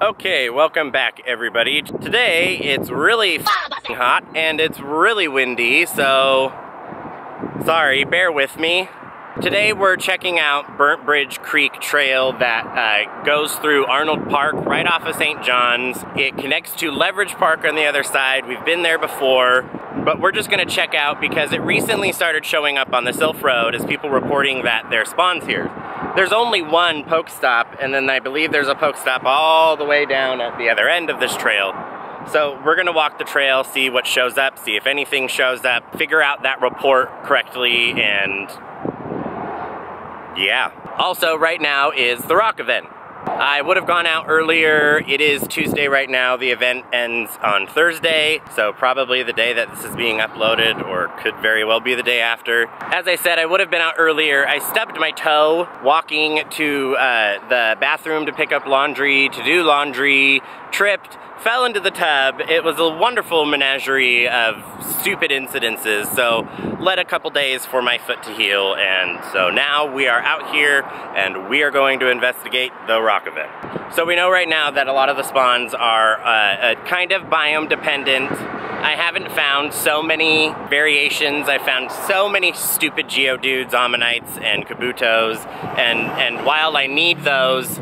Okay, welcome back everybody. Today it's really f***ing hot and it's really windy, so sorry, bear with me. Today we're checking out Burnt Bridge Creek Trail that goes through Arnold Park right off of St. John's. It connects to LEVRICH Park on the other side. We've been there before, but we're just gonna check out because it recently started showing up on the Sylph Road as people reporting that there are spawns here. There's only one Pokestop, and then I believe there's a Pokestop all the way down at the other end of this trail. So we're gonna walk the trail, see what shows up, see if anything shows up, figure out that report correctly, and yeah. Also, right now is the rock event. I would have gone out earlier. It is Tuesday right now. The event ends on Thursday, so probably the day that this is being uploaded, or could very well be the day after. As I said, I would have been out earlier. I stubbed my toe walking to the bathroom to pick up laundry, to do laundry, tripped, fell into the tub. It was a wonderful menagerie of stupid incidences, so led a couple days for my foot to heal, and so now we are out here and we are going to investigate the rock event. So we know right now that a lot of the spawns are kind of biome dependent. I haven't found so many variations. I found so many stupid Geodudes, Ammonites, and Kabutos, and while I need those,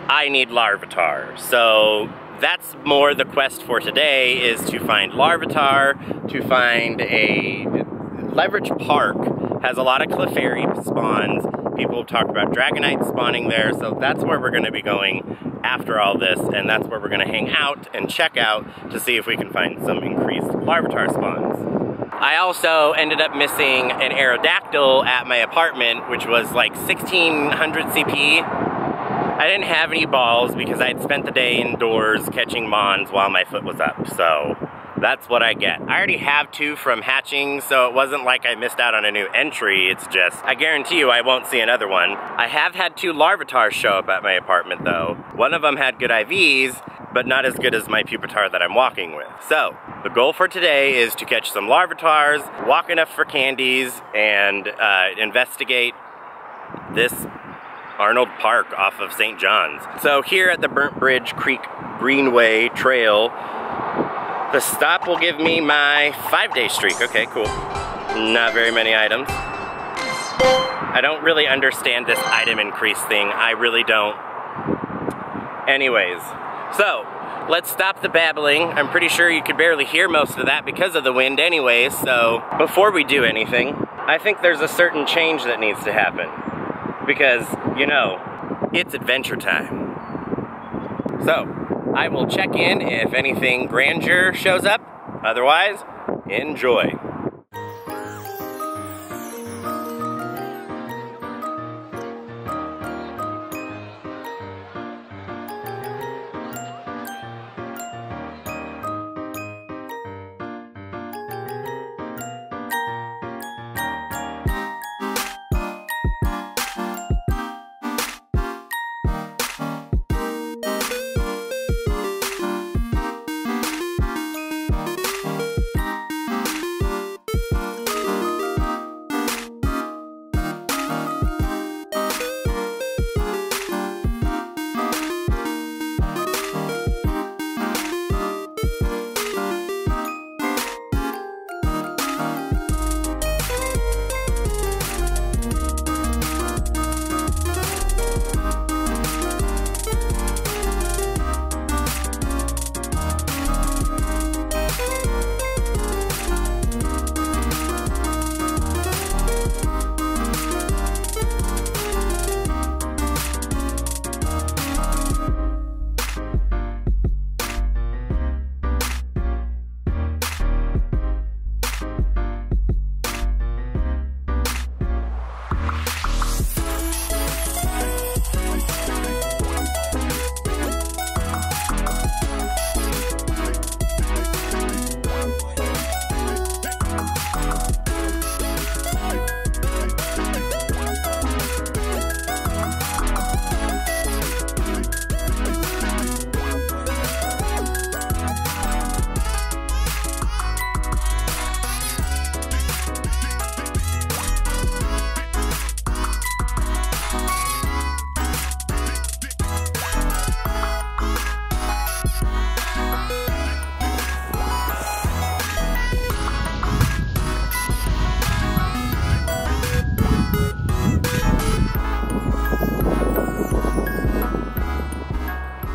I need Larvitar. So that's more the quest for today, is to find Larvitar, to find a... LEVRICH Park has a lot of Clefairy spawns. People have talked about Dragonite spawning there, so that's where we're going to be going after all this, and that's where we're going to hang out and check out to see if we can find some increased Larvitar spawns. I also ended up missing an Aerodactyl at my apartment, which was like 1600 CP. I didn't have any balls because I'd spent the day indoors catching Mons while my foot was up, so that's what I get. I already have 2 from hatching, so it wasn't like I missed out on a new entry. It's just, I guarantee you I won't see another one. I have had 2 Larvitars show up at my apartment though. One of them had good IVs, but not as good as my Pupitar that I'm walking with. So, the goal for today is to catch some Larvitars, walk enough for candies, and investigate this Arnold Park off of St. John's. So here at the Burnt Bridge Creek Greenway Trail, the stop will give me my 5-day streak. Okay, cool. Not very many items. I don't really understand this item increase thing. I really don't. Anyways, so let's stop the babbling. I'm pretty sure you could barely hear most of that because of the wind anyways, so before we do anything, I think there's a certain change that needs to happen. Because, you know, it's adventure time. So, I will check in if anything grandeur shows up. Otherwise, enjoy.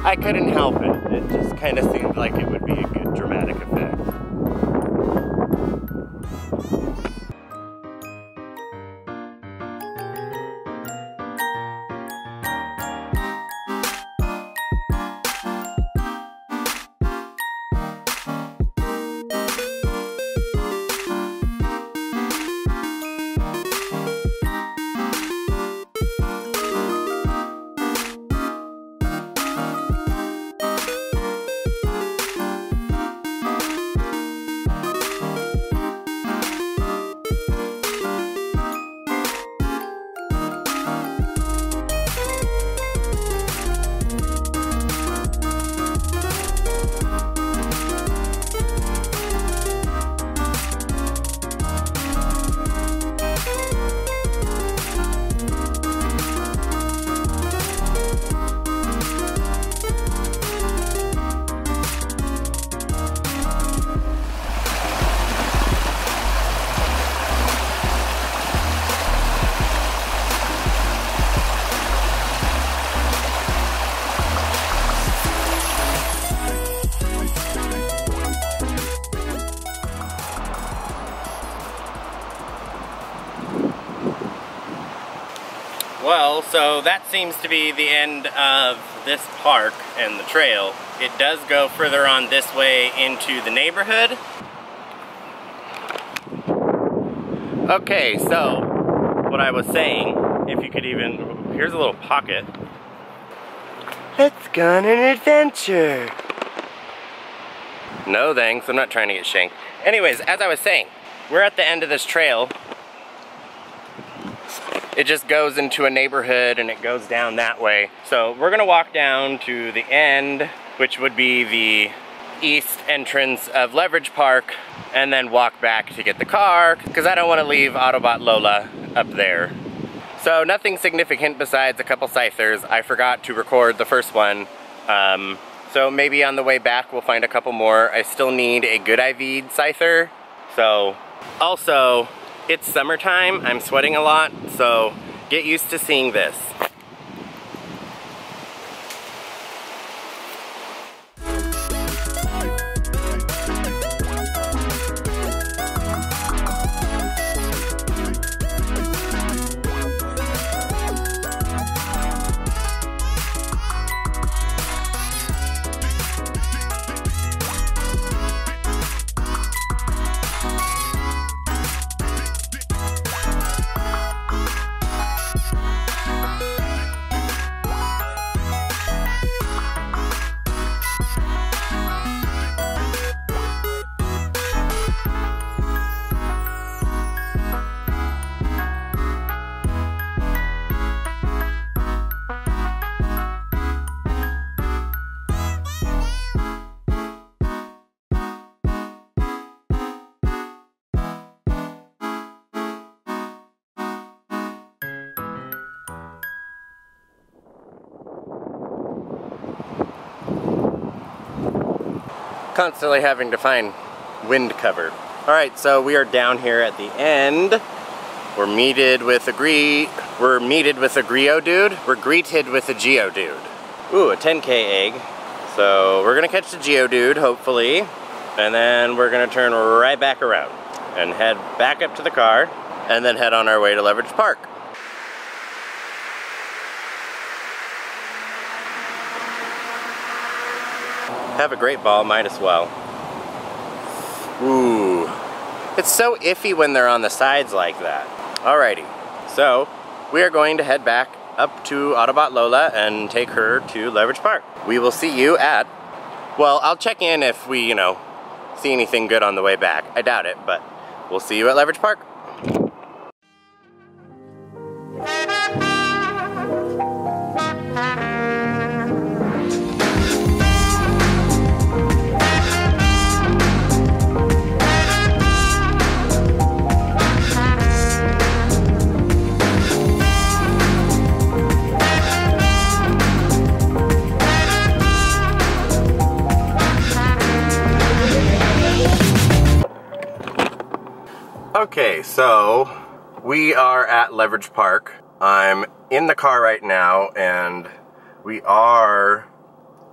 I couldn't help it. It just kind of seemed like it would be a good dramatic effect. Well, so that seems to be the end of this park and the trail. It does go further on this way into the neighborhood. Okay, so what I was saying, if you could even, here's a little pocket. Let's go on an adventure. No thanks, I'm not trying to get shanked. Anyways, as I was saying, we're at the end of this trail. It just goes into a neighborhood and it goes down that way. So we're gonna walk down to the end, which would be the east entrance of LEVRICH Park, and then walk back to get the car, because I don't want to leave Autobot Lola up there. So nothing significant besides a couple scythers. I forgot to record the first one. So maybe on the way back we'll find a couple more. I still need a good IV scyther. So also, it's summertime, I'm sweating a lot, so get used to seeing this. Constantly having to find wind cover. Alright, so we are down here at the end. We're greeted with a Geodude. We're greeted with a Geodude. Ooh, a 10K egg. So we're gonna catch the Geodude, hopefully. And then we're gonna turn right back around and head back up to the car and then head on our way to LEVRICH Park. Have a great ball, might as well. Ooh. It's so iffy when they're on the sides like that. Alrighty. So, we are going to head back up to Autobot Lola and take her to LEVRICH Park. We will see you at... Well, I'll check in if we, see anything good on the way back. I doubt it, but we'll see you at LEVRICH Park. Okay, so we are at LEVRICH Park. I'm in the car right now, and we are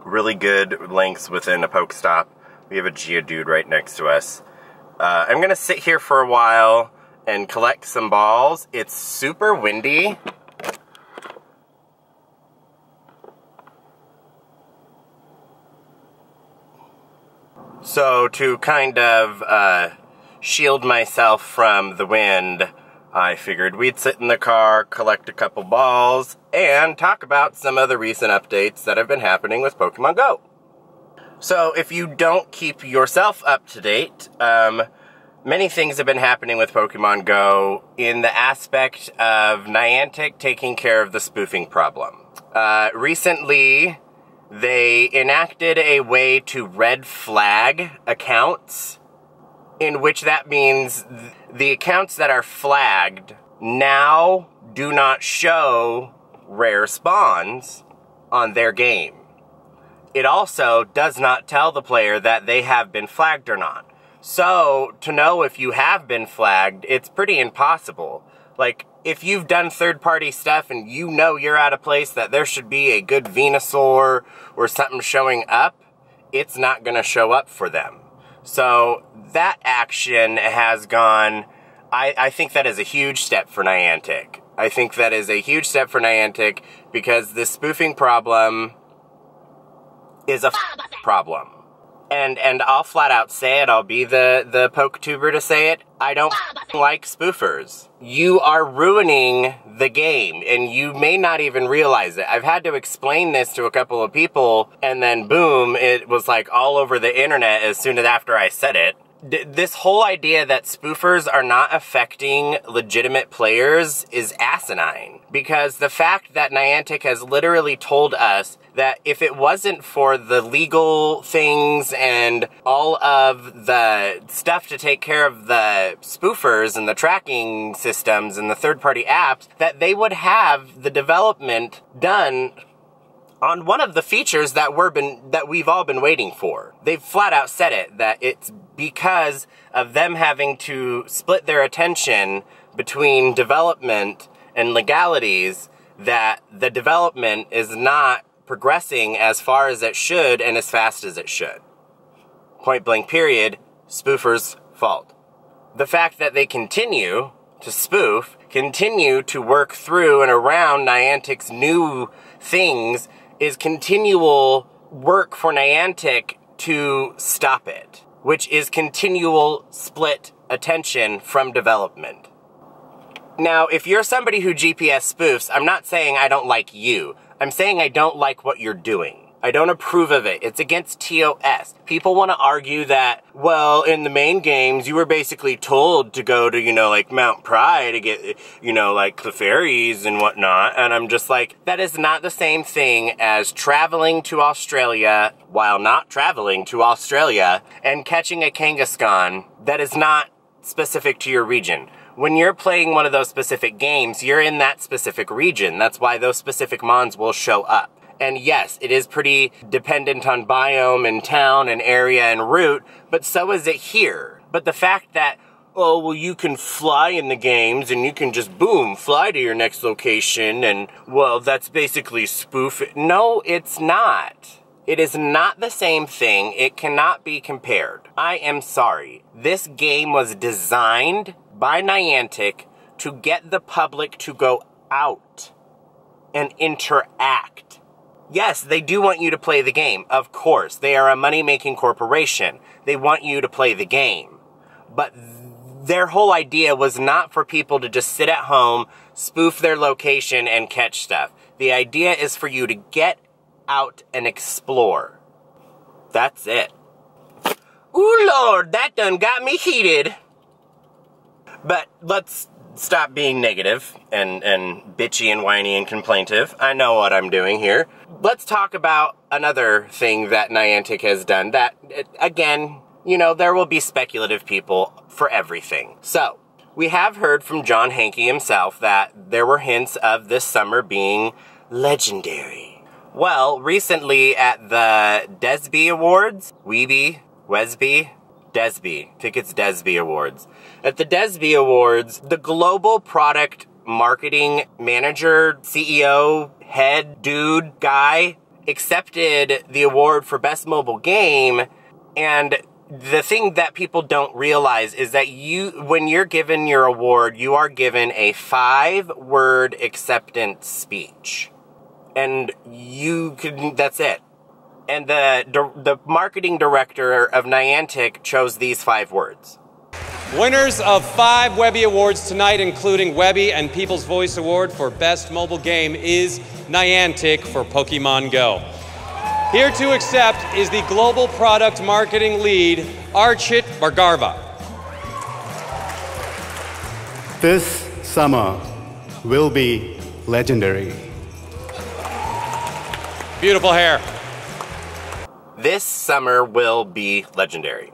really good lengths within a Pokestop. We have a Geodude right next to us. I'm gonna sit here for a while and collect some balls. It's super windy. So to kind of shield myself from the wind, I figured we'd sit in the car, collect a couple balls, and talk about some of the recent updates that have been happening with Pokemon Go. So if you don't keep yourself up to date, many things have been happening with Pokemon Go in the aspect of Niantic taking care of the spoofing problem. Recently, they enacted a way to red flag accounts, in which that means the accounts that are flagged now do not show rare spawns on their game. It also does not tell the player that they have been flagged or not. So, to know if you have been flagged, it's pretty impossible. Like, if you've done third-party stuff and you know you're at a place that there should be a good Venusaur or something showing up, it's not going to show up for them. So, that action has gone... I think that is a huge step for Niantic. I think that is a huge step for Niantic because this spoofing problem is a problem. And I'll flat out say it, I'll be the PokeTuber to say it, I don't like spoofers. You are ruining the game, and you may not even realize it. I've had to explain this to a couple of people, and then boom, it was like all over the internet as soon as after I said it. This whole idea that spoofers are not affecting legitimate players is asinine. Because the fact that Niantic has literally told us that if it wasn't for the legal things and all of the stuff to take care of the spoofers and the tracking systems and the third-party apps, that they would have the development done on one of the features that we've all been waiting for. They've flat out said it, that it's because of them having to split their attention between development and legalities that the development is not progressing as far as it should and as fast as it should. Point blank period, spoofers' fault. The fact that they continue to spoof, continue to work through and around Niantic's new things is continual work for Niantic to stop it, which is continual split attention from development. Now, if you're somebody who GPS spoofs, I'm not saying I don't like you. I'm saying I don't like what you're doing. I don't approve of it. It's against TOS. People want to argue that, well, in the main games, you were basically told to go to, like Mount Pride to get, like Clefairies and whatnot. And I'm just like, that is not the same thing as traveling to Australia while not traveling to Australia and catching a Kangaskhan that is not specific to your region. When you're playing one of those specific games, you're in that specific region. That's why those specific mons will show up. And yes, it is pretty dependent on biome and town and area and route, but so is it here. But the fact that, oh, well, you can fly in the games and you can just, boom, fly to your next location and, well, that's basically spoof. No, it's not. It is not the same thing. It cannot be compared. I am sorry. This game was designed by Niantic to get the public to go out and interact. Yes, they do want you to play the game, of course. They are a money-making corporation. They want you to play the game. But their whole idea was not for people to just sit at home, spoof their location, and catch stuff. The idea is for you to get out and explore. That's it. Ooh, Lord, that done got me heated. But let's stop being negative and bitchy and whiny and complaintive. I know what I'm doing here. Let's talk about another thing that Niantic has done that, again, there will be speculative people for everything. So, we have heard from John Hankey himself that there were hints of this summer being legendary. Well, recently at the Desby Awards, Desby, I think it's Desby Awards. At the Desby Awards, the global product marketing manager, CEO, head, dude, guy, accepted the award for Best Mobile Game, and the thing that people don't realize is that when you're given your award, you are given a 5-word acceptance speech. And that's it. And the marketing director of Niantic chose these 5 words. Winners of 5 Webby Awards tonight, including Webby and People's Voice Award for Best Mobile Game, is Niantic for Pokemon Go. Here to accept is the Global Product Marketing Lead, Archit Bhargava. This summer will be legendary. Beautiful hair. This summer will be legendary.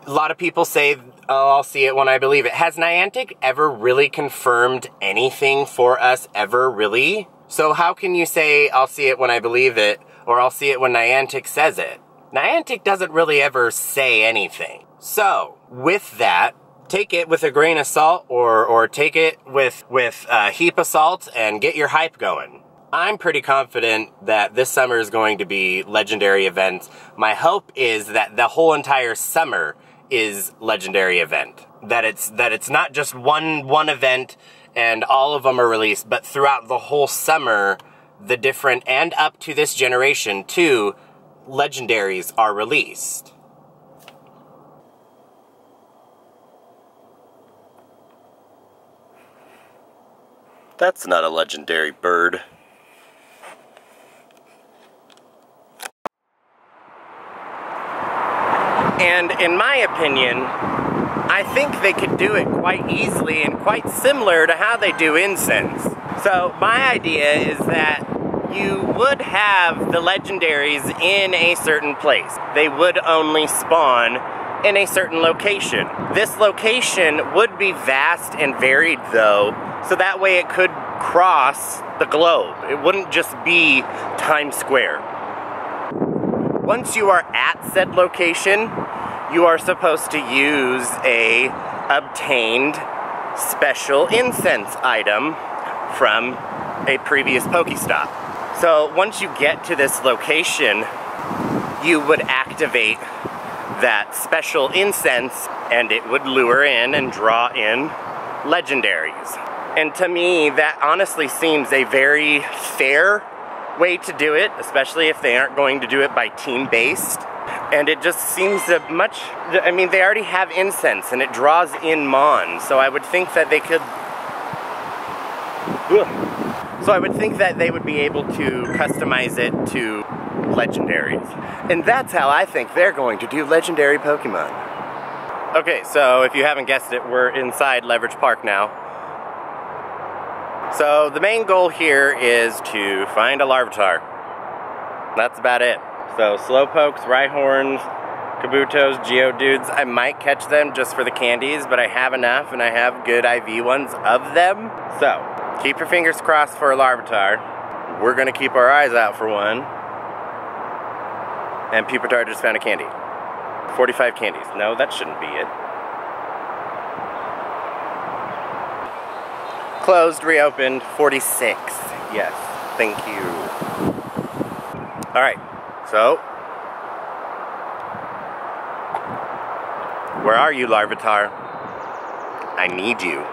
A lot of people say, oh, I'll see it when I believe it. Has Niantic ever really confirmed anything for us, ever, really? So how can you say, I'll see it when I believe it, or I'll see it when Niantic says it? Niantic doesn't really ever say anything. So, with that, take it with a grain of salt, or take it with a heap of salt, and get your hype going. I'm pretty confident that this summer is going to be legendary events. My hope is that the whole entire summer is legendary event. That it's not just one event and all of them are released, but throughout the whole summer, the different, and up to this generation too, legendaries are released. That's not a legendary bird. And in my opinion, I think they could do it quite easily and quite similar to how they do incense. So my idea is that you would have the legendaries in a certain place. They would only spawn in a certain location. This location would be vast and varied though, so that way it could cross the globe. It wouldn't just be Times Square. Once you are at said location, you are supposed to use a obtained special incense item from a previous Pokestop. So once you get to this location, you would activate that special incense and it would lure in and draw in legendaries. And to me, that honestly seems a very fair way to do it, especially if they aren't going to do it by team-based. And it just seems I mean, they already have incense and it draws in Mon, so I would think that they could... So I would think that they would be able to customize it to legendaries. And that's how I think they're going to do legendary Pokemon. Okay, so if you haven't guessed it, we're inside LEVRICH Park now. So the main goal here is to find a Larvitar. That's about it. So Slowpokes, Rhyhorns, Kabutos, Geodudes, I might catch them just for the candies, but I have enough and I have good IV ones of them. So keep your fingers crossed for a Larvitar. We're gonna keep our eyes out for one. And Pupitar just found a candy. 45 candies. No, that shouldn't be it. Closed, reopened, 46. Yes, thank you. Alright, so. Where are you, Larvitar? I need you.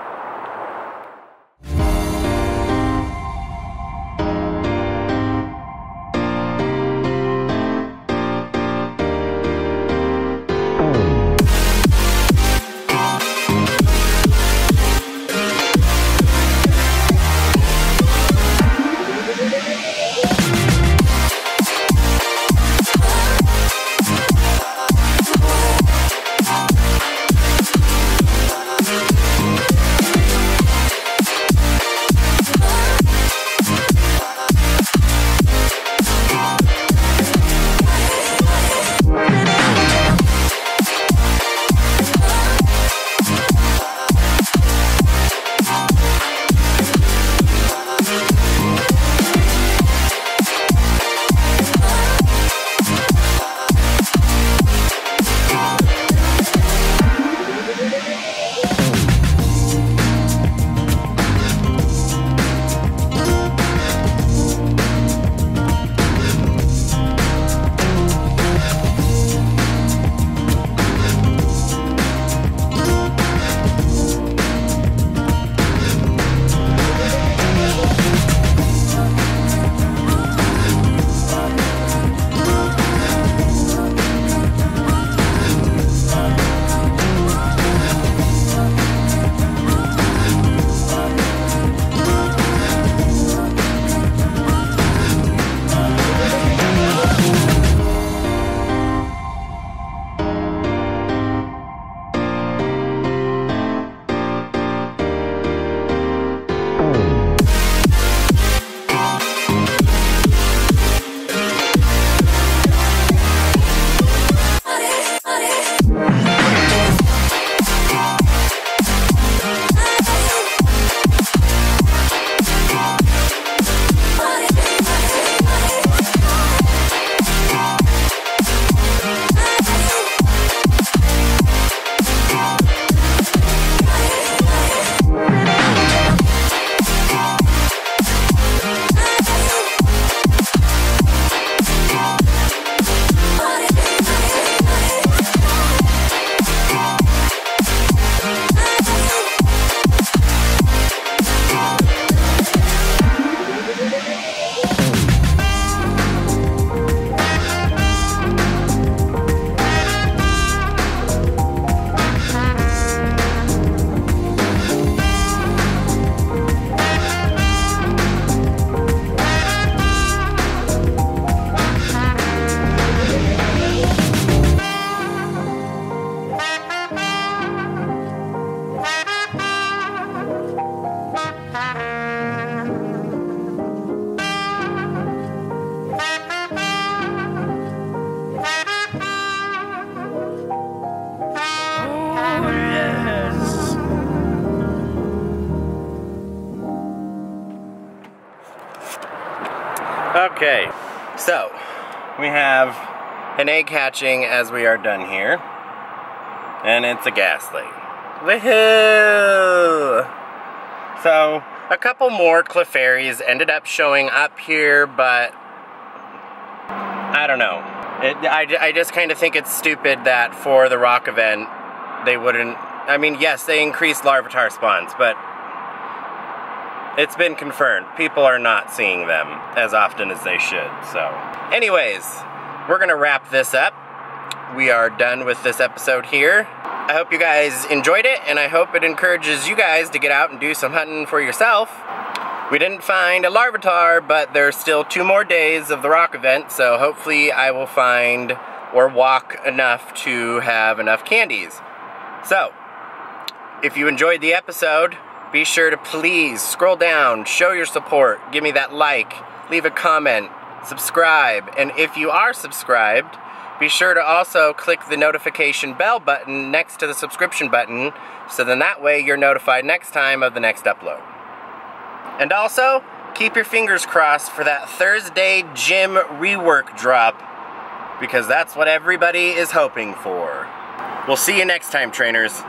we have an egg hatching as we are done here. And it's a Ghastly. Woohoo! So, a couple more Clefairies ended up showing up here, but I don't know. I just kind of think it's stupid that for the Rock event, they wouldn't... I mean, yes, they increased Larvitar spawns, but it's been confirmed. People are not seeing them as often as they should, so... Anyways, we're gonna wrap this up. We are done with this episode here. I hope you guys enjoyed it, and I hope it encourages you guys to get out and do some hunting for yourself. We didn't find a Larvitar, but there's still 2 more days of the Rock event, so hopefully I will find or walk enough to have enough candies. So, if you enjoyed the episode, be sure to please scroll down, show your support, give me that like, leave a comment, subscribe, and if you are subscribed, be sure to also click the notification bell button next to the subscription button, so then that way you're notified next time of the next upload. And also, keep your fingers crossed for that Thursday gym rework drop, because that's what everybody is hoping for. We'll see you next time, trainers.